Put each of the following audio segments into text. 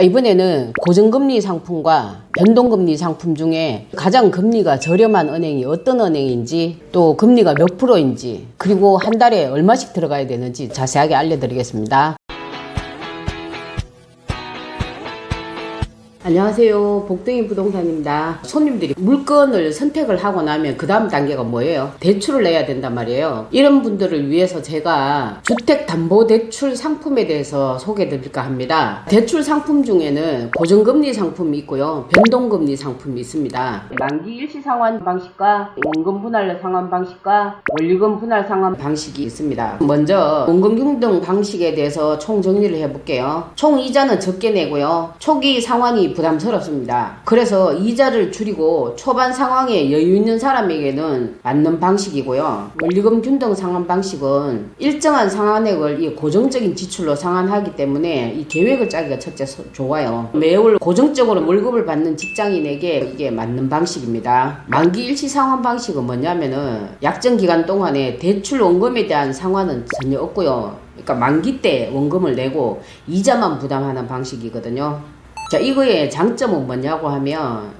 이번에는 고정금리 상품과 변동금리 상품 중에 가장 금리가 저렴한 은행이 어떤 은행인지, 또 금리가 몇 프로인지, 그리고 한 달에 얼마씩 들어가야 되는지 자세하게 알려드리겠습니다. 안녕하세요. 복등이 부동산입니다. 손님들이 물건을 선택을 하고 나면 그 다음 단계가 뭐예요? 대출을 내야 된단 말이에요. 이런 분들을 위해서 제가 주택담보대출 상품에 대해서 소개해 드릴까 합니다. 대출 상품 중에는 고정금리 상품이 있고요, 변동금리 상품이 있습니다. 만기 일시상환 방식과 원금 분할 상환 방식과 원리금 분할 상환 방식이 있습니다. 먼저 원금 융등 방식에 대해서 총 정리를 해볼게요. 총 이자는 적게 내고요, 초기 상환이 부담스럽습니다. 그래서 이자를 줄이고 초반 상황에 여유 있는 사람에게는 맞는 방식이고요. 원리금 균등 상환 방식은 일정한 상환액을 이 고정적인 지출로 상환하기 때문에 이 계획을 짜기가 첫째 좋아요. 매월 고정적으로 월급을 받는 직장인에게 이게 맞는 방식입니다. 만기 일시 상환 방식은 뭐냐면은 약정 기간 동안에 대출 원금에 대한 상환은 전혀 없고요. 그러니까 만기 때 원금을 내고 이자만 부담하는 방식이거든요. 자, 이거의 장점은 뭐냐고 하면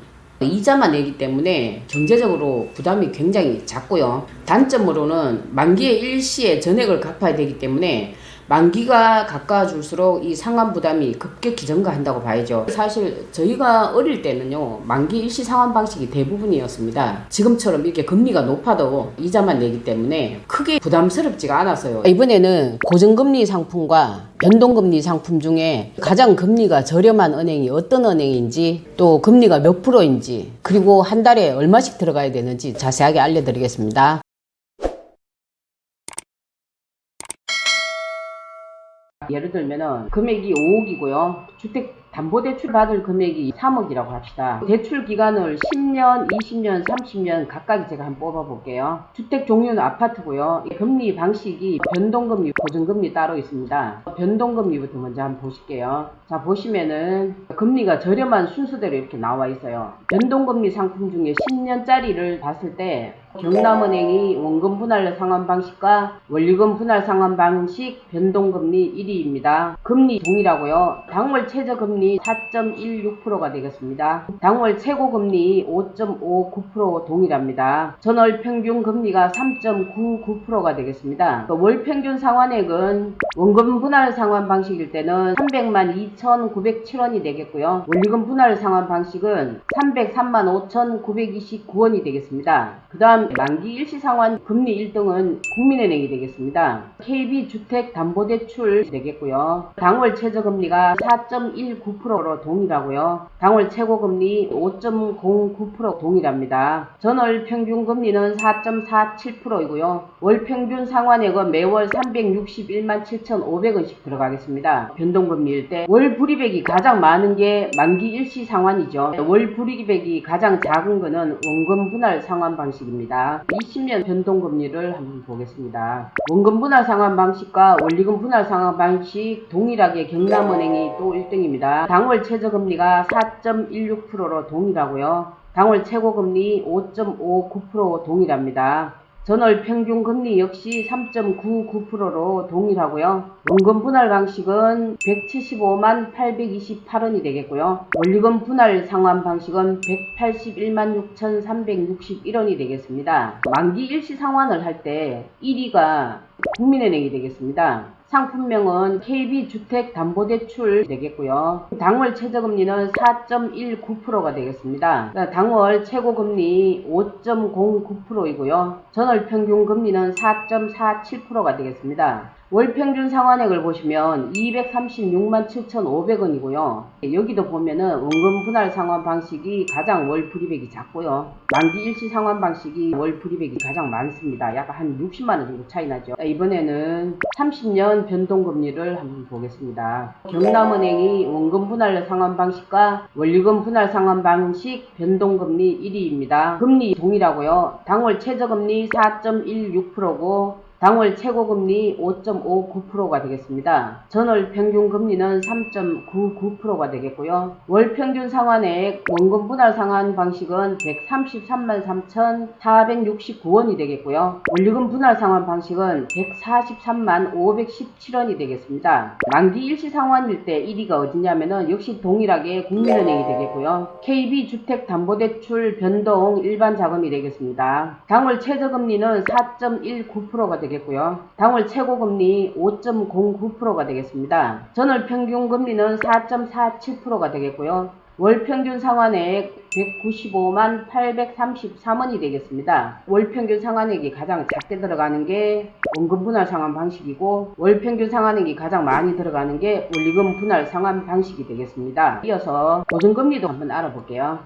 이자만 내기 때문에 경제적으로 부담이 굉장히 작고요. 단점으로는 만기의 일시에 전액을 갚아야 되기 때문에 만기가 가까워질수록 이 상환 부담이 급격히 증가한다고 봐야죠. 사실 저희가 어릴 때는요, 만기 일시 상환 방식이 대부분이었습니다. 지금처럼 이렇게 금리가 높아도 이자만 내기 때문에 크게 부담스럽지가 않았어요. 이번에는 고정금리 상품과 변동금리 상품 중에 가장 금리가 저렴한 은행이 어떤 은행인지, 또 금리가 몇 프로인지, 그리고 한 달에 얼마씩 들어가야 되는지 자세하게 알려드리겠습니다. 예를 들면은 금액이 5억이고요. 주택담보대출 받을 금액이 3억이라고 합시다. 대출 기간을 10년, 20년, 30년 각각 제가 한번 뽑아볼게요. 주택 종류는 아파트고요. 금리 방식이 변동금리, 고정금리 따로 있습니다. 변동금리부터 먼저 한번 보실게요. 자, 보시면은 금리가 저렴한 순서대로 이렇게 나와 있어요. 변동금리 상품 중에 10년짜리를 봤을 때 경남은행이 원금 분할 상환 방식과 원리금 분할 상환 방식 변동금리 1위입니다. 금리 동일하고요. 당월 최저금리 4.16%가 되겠습니다. 당월 최고금리 5.59% 동일합니다. 전월 평균 금리가 3.99%가 되겠습니다. 월 평균 상환액은 원금 분할 상환 방식일 때는 300만 2,907원이 되겠고요. 원리금 분할 상환 방식은 303만 5,929원이 되겠습니다. 그 다음 만기 일시상환 금리 1등은 국민은행이 되겠습니다. KB주택담보대출 되겠고요. 당월 최저금리가 4.19%로 동일하고요. 당월 최고금리 5.09% 동일합니다. 전월 평균금리는 4.47%이고요. 월평균 상환액은 매월 361만 7,500원씩 들어가겠습니다. 변동금리일 때 월 불이백이 가장 많은 게 만기 일시상환이죠. 월 불이백이 가장 작은 거는 원금 분할 상환 방식입니다. 20년 변동금리를 한번 보겠습니다. 원금 분할 상환 방식과 원리금 분할 상환 방식 동일하게 경남은행이 또 1등입니다. 당월 최저금리가 4.16%로 동일하고요. 당월 최고금리 5.59% 동일합니다. 전월 평균 금리 역시 3.99%로 동일하고요. 원금 분할 방식은 175만 828원이 되겠고요. 원리금 분할 상환 방식은 181만 6,361원이 되겠습니다. 만기 일시 상환을 할 때 1위가 국민은행이 되겠습니다. 상품명은 KB주택담보대출 되겠고요. 당월 최저금리는 4.19%가 되겠습니다. 당월 최고금리 5.09%이고요. 전월 평균 금리는 4.47%가 되겠습니다. 월평균 상환액을 보시면 236만 7,500원이고요. 여기도 보면은 원금 분할 상환 방식이 가장 월 불이백이 작고요. 만기 일시 상환 방식이 월 불이백이 가장 많습니다. 약 한 60만원 정도 차이 나죠. 이번에는 30년 변동금리를 한번 보겠습니다. 경남은행이 원금 분할 상환 방식과 원리금 분할 상환 방식 변동금리 1위입니다. 금리 동일하고요. 당월 최저금리 4.16%고 당월 최고금리 5.59%가 되겠습니다. 전월 평균금리는 3.99%가 되겠고요. 월평균 상환액 원금 분할 상환 방식은 133만 3,469원이 되겠고요. 원리금 분할 상환 방식은 143만 517원이 되겠습니다. 만기 일시 상환일 때 1위가 어디냐면은 역시 동일하게 국민은행이 되겠고요. KB주택담보대출 변동 일반 자금이 되겠습니다. 당월 최저금리는 4.19%가 되겠고요. 당월 최고금리 5.09%가 되겠습니다. 전월 평균금리는 4.47%가 되겠고요. 월평균 상환액 195만 833원이 되겠습니다. 월평균 상환액이 가장 작게 들어가는 게 원금 분할 상환 방식이고, 월평균 상환액이 가장 많이 들어가는 게 원리금 분할 상환 방식이 되겠습니다. 이어서 보증금리도 한번 알아볼게요.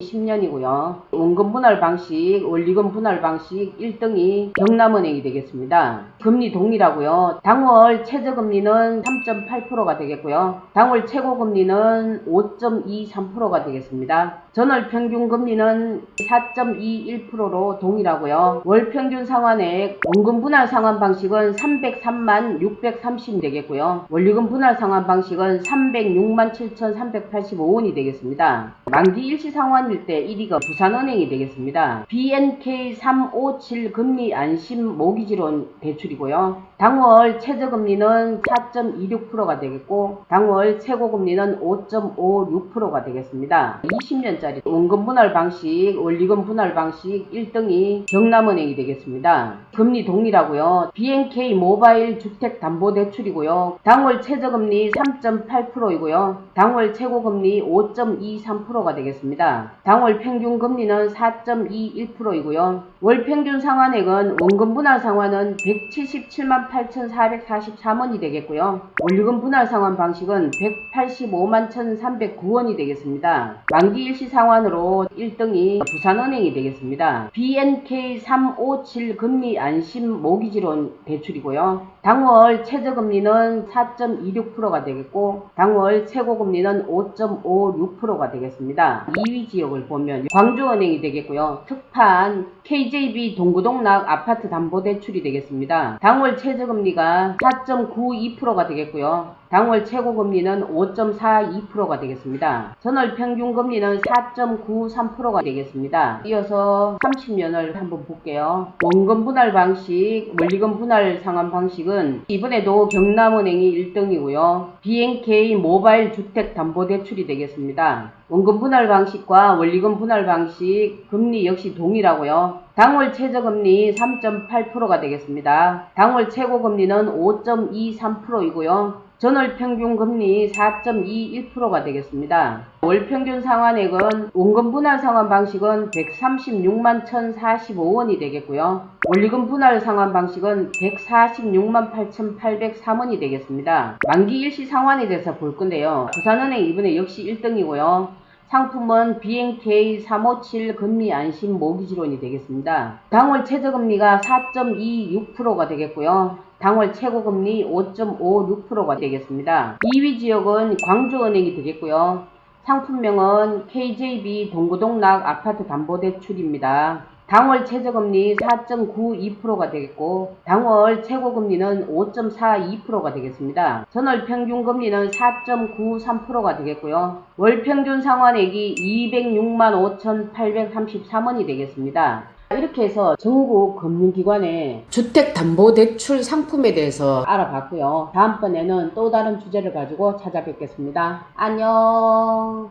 10년이고요. 원금 분할 방식, 원리금 분할 방식 1등이 경남은행이 되겠습니다. 금리 동일하고요. 당월 최저금리는 3.8%가 되겠고요. 당월 최고금리는 5.23%가 되겠습니다. 전월 평균금리는 4.21%로 동일하고요. 월평균 상환액 원금 분할 상환 방식은 303만 630 되겠고요. 원리금 분할 상환 방식은 306만 7,385원이 되겠습니다. 만기 일시 상환일 때 1위가 부산은행이 되겠습니다. BNK357 금리 안심 모기지론 대출이고요. 당월 최저금리는 4.26%가 되겠고, 당월 최고금리는 5.56%가 되겠습니다. 20년짜리 원금 분할 방식, 원리금 분할 방식 1등이 경남은행이 되겠습니다. 금리 동일하고요. BNK 모바일 주택담보대출이고요. 당월 최저금리 3.8%이고요. 당월 최고금리 5.23%가 되겠습니다. 당월 평균금리는 4.21%이고요. 월평균 상환액은 원금 분할 상환은 177만 8,443원이 되겠고요. 원리금 분할 상환 방식은 185만 1,309원이 되겠습니다. 만기 일시 상환으로 1등이 부산은행이 되겠습니다. BNK357 금리 안심 모기지론 대출이고요. 당월 최저금리는 4.26%가 되겠고, 당월 최고금리는 5.56%가 되겠습니다. 2위 지역을 보면 광주은행이 되겠고요. 특판 KJB 동구동락 아파트 담보대출이 되겠습니다. 당월 최저금리가 4.92%가 되겠고요. 당월 최고금리는 5.42%가 되겠습니다. 전월 평균금리는 4.93%가 되겠습니다. 이어서 30년을 한번 볼게요. 원금 분할 방식, 원리금 분할 상환 방식은 이번에도 경남은행이 1등이고요. BNK 모바일 주택담보대출이 되겠습니다. 원금 분할 방식과 원리금 분할 방식 금리 역시 동일하고요. 당월 최저금리 3.8%가 되겠습니다. 당월 최고금리는 5.23%이고요. 전월 평균금리 4.21%가 되겠습니다. 월평균 상환액은 원금 분할 상환 방식은 136만 1,045원이 되겠고요. 원리금 분할 상환 방식은 146만 8,803원이 되겠습니다. 만기 일시 상환에 대해서 볼 건데요. 부산은행 이번에 역시 1등이고요. 상품은 BNK357 금리 안심 모기지론이 되겠습니다. 당월 최저금리가 4.26%가 되겠고요. 당월 최고금리 5.56%가 되겠습니다. 2위 지역은 광주은행이 되겠고요. 상품명은 KJB 동구동락 아파트 담보대출입니다. 당월 최저금리 4.92%가 되겠고, 당월 최고금리는 5.42%가 되겠습니다. 전월 평균금리는 4.93%가 되겠고요. 월평균 상환액이 206만 5,833원이 되겠습니다. 이렇게 해서 전국 금융기관의 주택담보대출 상품에 대해서 알아봤고요. 다음번에는 또 다른 주제를 가지고 찾아뵙겠습니다. 안녕.